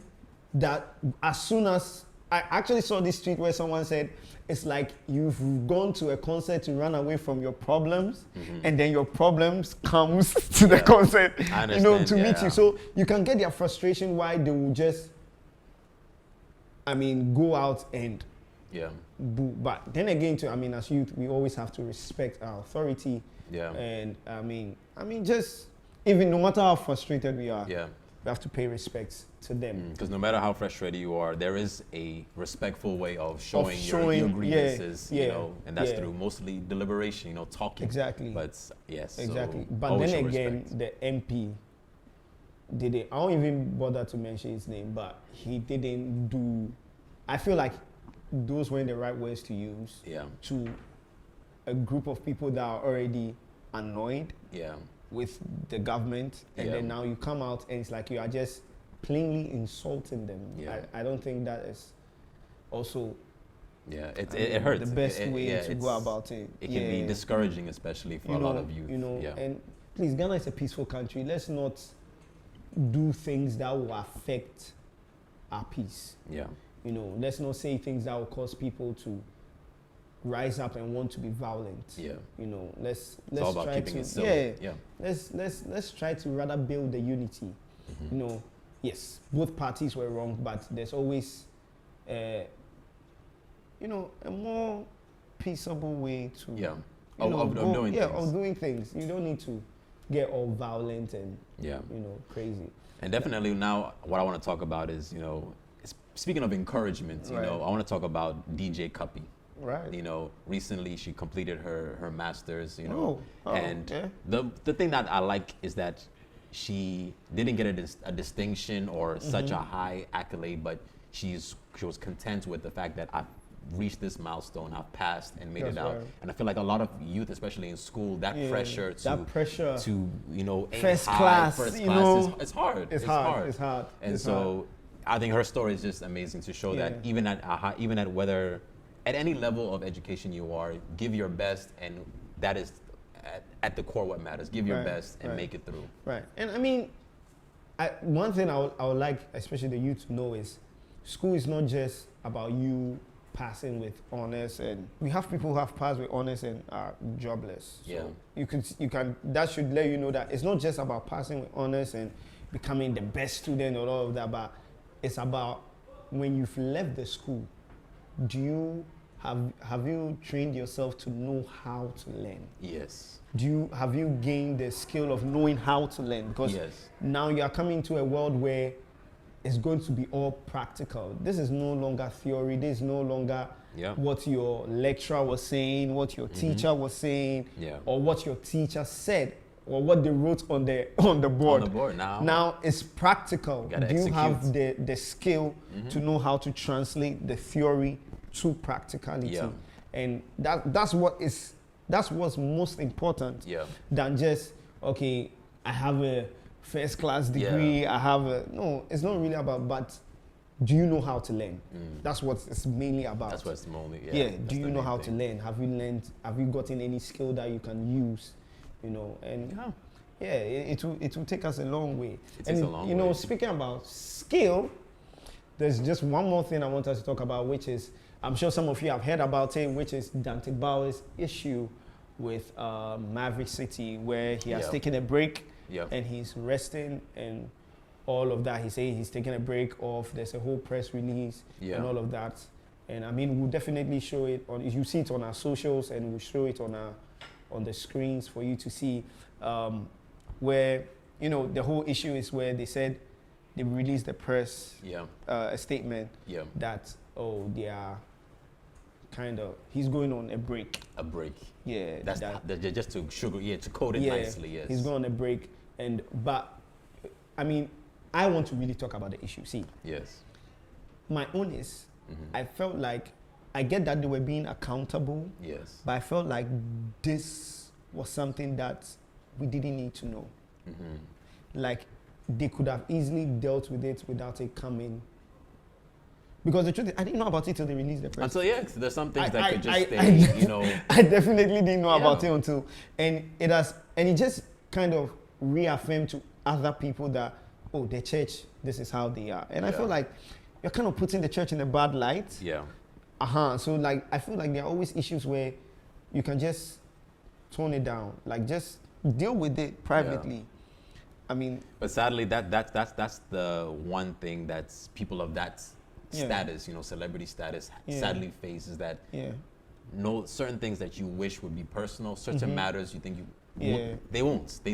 that as soon as... I actually saw this tweet where someone said, it's like you've gone to a concert to run away from your problems, and then your problems comes to the concert, I you know, understand, to meet yeah. you. So you can get their frustration why they will just, I mean, go out and boo. But then again, I mean, as youth, we always have to respect our authority. Yeah. And I mean, just even no matter how frustrated we are, we have to pay respect to them. Because no matter how frustrated you are, there is a respectful way of showing, showing, your grievances, you yeah, know, and that's yeah. through mostly deliberation, you know, talking. Exactly. But yes, Exactly. so But always then show again, respect. the MP I don't even bother to mention his name, but he didn't do. I feel like those weren't the right words to use to a group of people that are already annoyed with the government, and then now you come out and it's like you are just plainly insulting them. I don't think that is also it hurts. the best way to go about it. It can be discouraging, especially for a lot of youth. You know, and please, Ghana is a peaceful country. Let's not do things that will affect our peace. Yeah. You know, let's not say things that will cause people to rise up and want to be violent. Yeah. You know, let's all about try keeping to it civil. Yeah. Let's try to rather build the unity. You know, yes, both parties were wrong, but there's always you know, a more peaceable way to of doing things. of doing things. You don't need to get all violent and you know, crazy. And definitely now what I want to talk about is, you know, speaking of encouragement, you Right. know, I want to talk about DJ Cuppy. Right. You know, recently she completed her master's, you know, and yeah. the thing that I like is that she didn't get a distinction or such a high accolade, but she was content with the fact that I've reached this milestone, I've passed and made That's it out. right. And I feel like a lot of youth, especially in school, that Yeah, pressure to you know, aim First high, class, first you class know, it's hard. it's hard. It's hard. And It's so hard. I think her story is just amazing to show that Yeah. even at whether at any level of education you are, give your best, and that is at the core what matters. Give your Right, best and right. make it through. Right. And I mean, one thing I would like, especially the youth, to know is school is not just about you passing with honors, and we have people who have passed with honors and are jobless. So Yeah. you can that should let you know that it's not just about passing with honors and becoming the best student or all of that, but it's about when you've left the school, do you have you trained yourself to know how to learn? Yes. Have you gained the skill of knowing how to learn? Because Yes. now you are coming to a world where it's going to be all practical. This is no longer theory. This is no longer Yeah. what your lecturer was saying, what your teacher was saying, Yeah. or what your teacher said, or what they wrote on the board. On the board now. Now it's practical. Gotta Do you have execute. the skill to know how to translate the theory to practicality? Yeah. And that's what's most important Yeah. than just, okay, I have a first class degree, I have no, it's not really about, but do you know how to learn? That's what it's mainly about. That's what's only. Yeah, that's do you the know main how thing. to learn? Have you gotten any skill that you can use? You know, and it will take us a long way. It takes and a long you know, way. speaking about skill, there's just one more thing I want us to talk about, which is, I'm sure some of you have heard about it, which is Dante Bauer's issue with Maverick City, where he has Yeah. taken a break Yeah. and he's resting and all of that. He saying he's taking a break off. There's a whole press release Yeah. and all of that. And I mean, we'll definitely show it on. You see it on our socials, and we'll show it on the screens for you to see. Where, you know, the whole issue is where they said they released the press Yeah. a statement Yeah. that they are he's going on a break. A break. Yeah, That's just to code it nicely. Yes. he's going on a break, but I mean, I want to really talk about the issue. See, Yes. my own is, I felt like, I get that they were being accountable, Yes. but I felt like this was something that we didn't need to know. Like, they could have easily dealt with it without it coming. Because the truth is, I didn't know about it till they released the press. Until there's some things that could just I- stay, you know. I definitely didn't know about it Yeah. until, and it just kind of reaffirmed to other people that, oh, the church, this is how they are. And I Yeah. feel like you're kind of putting the church in a bad light. Yeah. So like, I feel like there are always issues where you can just tone it down, like just deal with it privately. I mean, But sadly, that's the one thing that's people of that Yeah. status, you know, celebrity status, Yeah. sadly faces that. yeah, No, certain things that you wish would be personal, certain matters you think you Yeah. they won't. They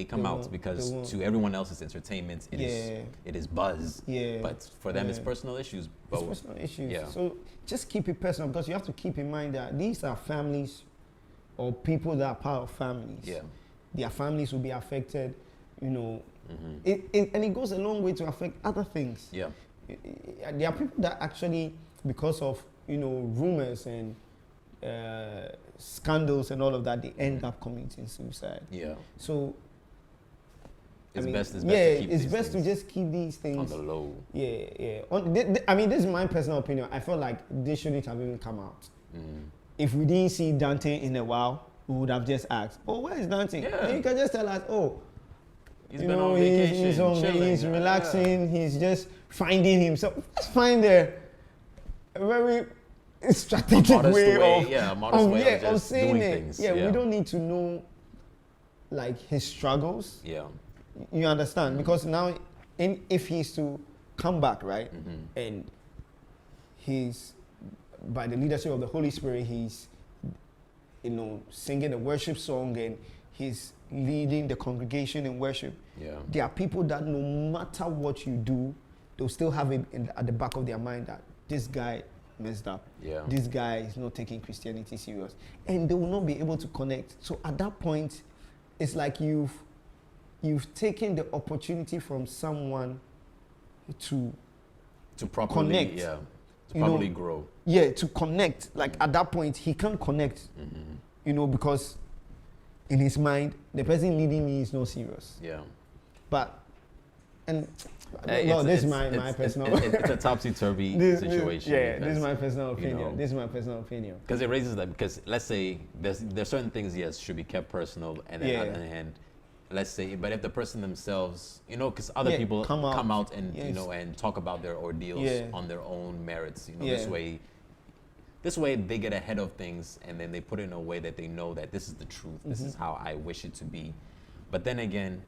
come They out won't. because They won't. to everyone else it's entertainment. It is buzz. Yeah. But for them it's Yeah. personal issues. it's But personal issues. yeah. So just keep it personal, because you have to keep in mind that these are families or people that are part of families. Yeah. Their families will be affected, you know. And it goes a long way to affect other things. Yeah. There are people that actually, because of, you know, rumors and scandals and all of that, they end up committing suicide. Yeah. So It's best to keep it's these best to things just keep these things on the low. Yeah. I mean, this is my personal opinion. I felt like they shouldn't have even come out. If we didn't see Dante in a while, we would have just asked, "Oh, where is Dante?" Yeah. And you can just tell us, "Oh, He's you been know, on vacation, he's chilling. relaxing. He's just finding himself. Just find a very strategic modest way way, of yeah, a modest way of of just saying doing it. things, Yeah, yeah. we don't need to know like his struggles. Yeah. You understand? Because now, if he's to come back, right, and he's, by the leadership of the Holy Spirit, he's, you know, singing a worship song and he's leading the congregation in worship. Yeah. There are people that no matter what you do, they'll still have it at the back of their mind that this guy messed up. Yeah. This guy is not taking Christianity serious. And they will not be able to connect. So at that point, it's like you've taken the opportunity from someone to properly connect. Yeah. To You know, properly grow. Yeah, to connect. Like at that point, he can't connect. You know, because in his mind, the person leading me is not serious. Yeah. But, and, Hey, no, it's- this is it's- my it's- personal. It's a topsy-turvy situation. This is my personal opinion. This is my personal opinion. Because it raises that, because let's say there's certain things, yes, should be kept personal, and then on the other hand, let's say, but if the person themselves, you know, because other people come out and you know, and talk about their ordeals on their own merits, you know, this way they get ahead of things, and then they put it in a way that they know that this is the truth, this is how I wish it to be. But then again,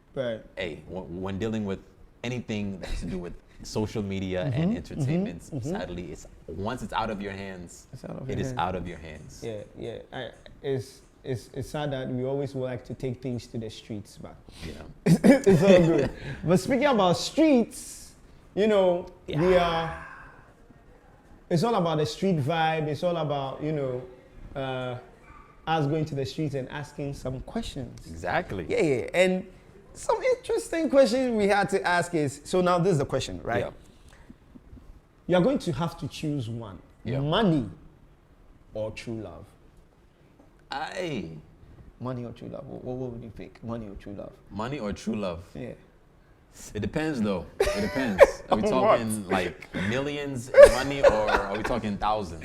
hey, when dealing with anything that has to do with social media and entertainment, sadly, once it's out of your hands, it is out of your hands. Yeah. It's sad that we always like to take things to the streets, but it's all good. But speaking about streets, you know, it's all about the street vibe. It's all about, you know, us going to the streets and asking some questions. Exactly. Yeah. And some interesting questions we had to ask is, so now this is the question, right? Yeah. You're going to have to choose one. Yeah. Money or true love? Aye. Money or true love? What would you pick? Money or true love? Money or true love? Yeah. It depends, though. It depends. Are we talking like millions in money, or are we talking thousands?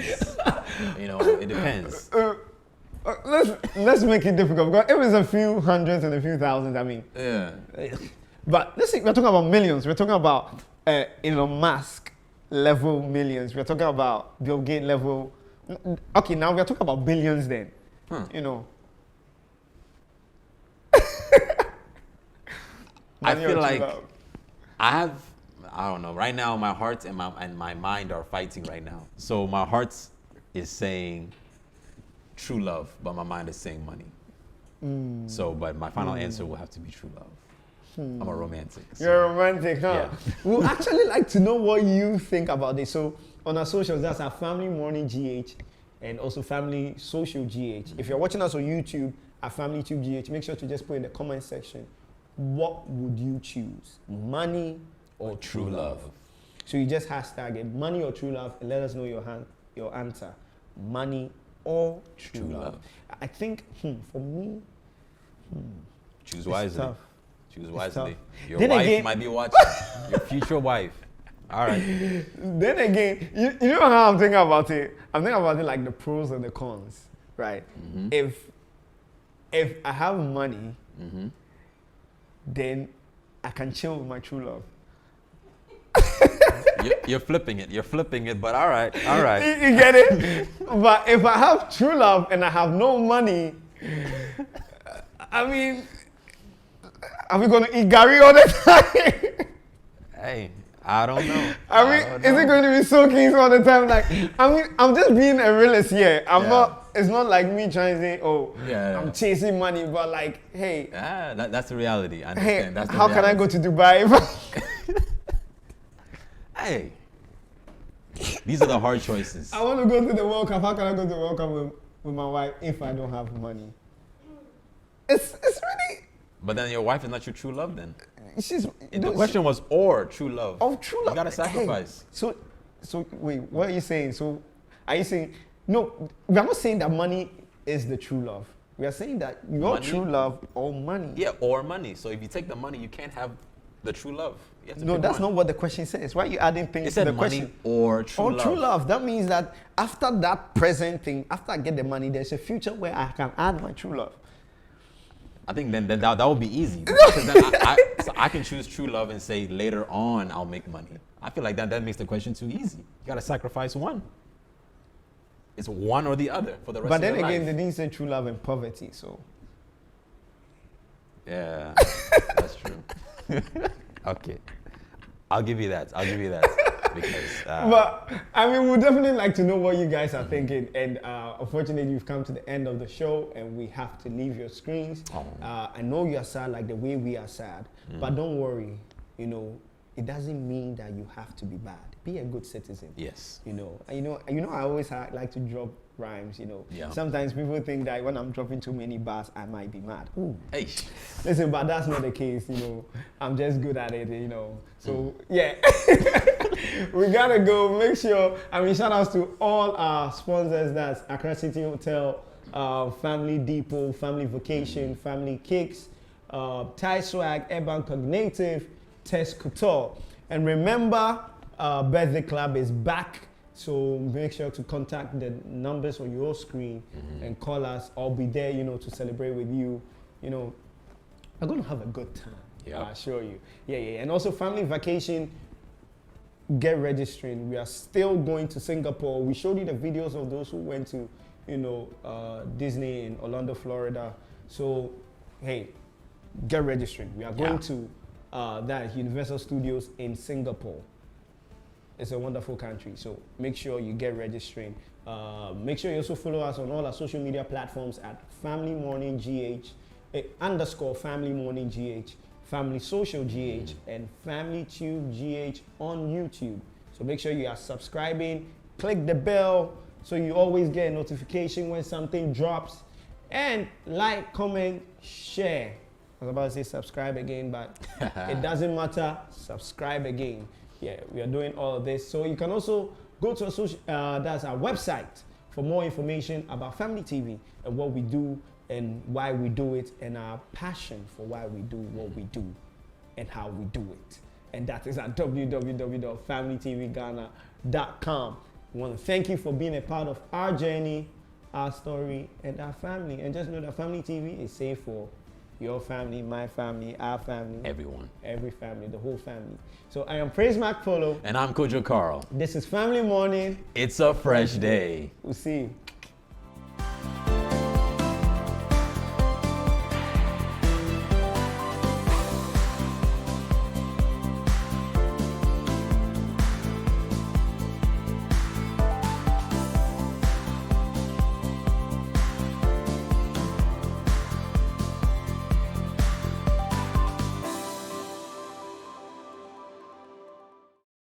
You know, it depends. Let's make it difficult, because if it's a few hundreds and a few thousands, I mean. Yeah. But let's see, we're talking about millions. We're talking about Elon Musk level millions. We're talking about Bill Gates level. Okay, now we're talking about billions then. You know. I feel like I don't know. Right now, my heart and my mind are fighting right now. So my heart is saying true love, but my mind is saying money. So, but my final answer will have to be true love. I'm a romantic. So. You're romantic, huh? Yeah. We'd actually like to know what you think about this. So on our socials, that's our Family Morning GH and also Family Social GH. If you're watching us on YouTube at FamilyTube GH, make sure to just put in the comment section, what would you choose? Money or true love? So you just hashtag it, money or true love, and let us know your answer. Money or true love. I think, for me, choose wisely. Tough. Choose wisely. Your Then wife again, might be watching. Your future wife. All right. Then again, you know how I'm thinking about it? I'm thinking about it like the pros and the cons, right? If I have money, then I can chill with my true love. You're flipping it, but all right. You get it? But if I have true love and I have no money, I mean, are we going to eat Gary all the time? Hey, I don't know. I mean, is it going to be soaking all the time? Like, I mean, I'm just being a realist here. It's not like me trying to say, I'm chasing money, but like, hey. That's the reality. I Hey, understand. That's the how can I go to Dubai? Hey, these are the hard choices. I want to go to the World Cup. How can I go to the World Cup with my wife if I don't have money? It's really. But then your wife is not your true love then. The question was or true love. Oh, true love. You gotta sacrifice. Hey, so wait, what are you saying? So are you saying, no, we are not saying that money is the true love. We are saying that your true love or money. Yeah, or money. So if you take the money, you can't have the true love. No, that's not what the question says. Why are you adding things to the question? It said money or true love. True love. That means that after that present thing, after I get the money, there's a future where I can add my true love. I think then that would be easy. Because then I can choose true love and say later on I'll make money. I feel like that makes the question too easy. You gotta sacrifice one. It's one or the other for the rest of your life. But then again, they didn't say true love and poverty, so. Yeah, that's true. Okay, I'll give you that. Because. But I mean, we'd definitely like to know what you guys are thinking. And unfortunately, you've come to the end of the show, and we have to leave your screens. I know you are sad, like the way we are sad, but don't worry. You know, it doesn't mean that you have to be bad. Be a good citizen. Yes. You know, I always like to drop rhymes, you know. Yeah. Sometimes people think that when I'm dropping too many bars, I might be mad. Ooh. Hey. Listen, but that's not the case, you know. I'm just good at it, you know. So, yeah. We gotta go. Make sure, shout outs to all our sponsors. That's Accra City Hotel, Family Depot, Family Vacation, Family Cakes, Thai Swag, Urban Cognitive, Test Couture. And remember, Birthday Club is back. So make sure to contact the numbers on your screen and call us. I'll be there, you know, to celebrate with you. You know, I'm going to have a good time. Yeah. I assure you. Yeah. And also Family Vacation, get registering. We are still going to Singapore. We showed you the videos of those who went to, you know, Disney in Orlando, Florida. So, hey, get registering. We are going to that Universal Studios in Singapore. It's a wonderful country, so make sure you get registering. Make sure you also follow us on all our social media platforms at Familymorning GH, _ Familymorning GH, Family Social GH, and FamilyTube GH on YouTube. So make sure you are subscribing, click the bell so you always get a notification when something drops, and like, comment, share. I was about to say subscribe again, but it doesn't matter. Subscribe again. Yeah, we are doing all of this. So you can also go to that's our website for more information about Family TV and what we do and why we do it and our passion for why we do what we do and how we do it. And that is at www.familytvghana.com. We want to thank you for being a part of our journey, our story, and our family. And just know that Family TV is safe for your family, my family, our family. Everyone. Every family, the whole family. So I am Praise Mac Polo. And I'm Kojo Carl. This is Family Morning. It's a fresh day. We'll see you.